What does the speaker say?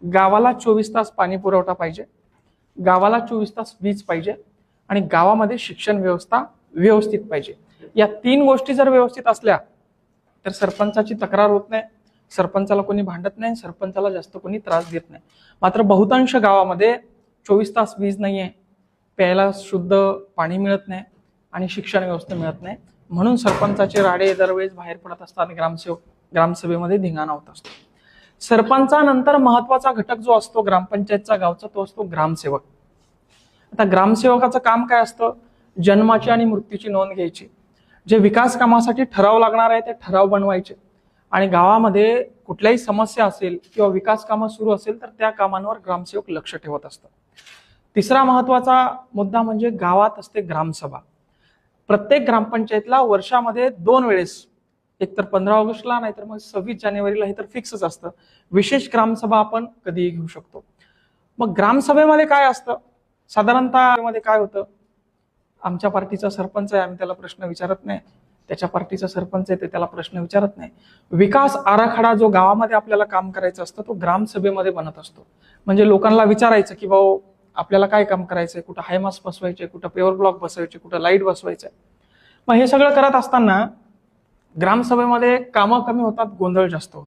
गावाला 24 तास पाणी पुरवठा पाहिजे, गावाला 24 तास वीज पाहिजे आणि गावामध्ये शिक्षण व्यवस्था व्यवस्थित पाहिजे. या 3 गोष्टी जर व्यवस्थित असल्या तर सरपंचाची तक्रार होत नाही, सरपंचाला कोणी भांडत नाही, सरपंचाला जास्त कोणी त्रास देत नाही. मात्र बहुतांश गावामध्ये 24 तास वीज नाहीये, प्यायला शुद्ध पाणी मिळत नाही आणि शिक्षण व्यवस्था मिळत नाही. म्हणून सरपंचाचे राडे दरवेळेस बाहेर पडत असतात, ग्रामसभेमध्ये धिंगाणा होत असतो. सरपंचानंतर महत्वाचा घटक जो असतो ग्रामपंचायतचा गावचा तो असतो ग्रामसेवक. आता ग्रामसेवकाचं काम काय असतं? जन्माची आणि मृत्यूची नोंद घ्यायची, जे विकास कामासाठी ठराव लागणार आहे ते ठराव बनवायचे आणि गावामध्ये कुठल्याही समस्या असेल किंवा विकास कामं सुरू असेल तर त्या कामांवर ग्रामसेवक लक्ष ठेवत असतात. तिसरा महत्वाचा मुद्दा म्हणजे गावात असते ग्रामसभा. प्रत्येक ग्रामपंचायतला वर्षामध्ये 2 वेळेस, एक तर 15 ऑगस्टला नाहीतर मग 26 जानेवारीला, हे तर फिक्सच असतं, विशेष ग्रामसभा आपण कधीही घेऊ शकतो. मग ग्रामसभेमध्ये काय असतं? साधारणतः मध्ये काय होतं? आमच्या पार्टीचा सरपंच आहे, आम्ही त्याला प्रश्न विचारत नाही, त्याच्या पार्टीचा सरपंच आहे ते त्याला प्रश्न विचारत नाही. विकास आराखडा जो गावामध्ये आपल्याला काम करायचं असतं तो ग्रामसभेमध्ये बनत असतो. म्हणजे लोकांना विचारायचं की भाऊ आपल्याला काय काम करायचंय, कुठं हायमास बसवायचे, कुठं पेवर ब्लॉक बसवायचे, कुठं लाईट बसवायचंय. मग हे सगळं करत असताना ग्रामसभेमध्ये कामं कमी होतात, गोंधळ जास्त होतो.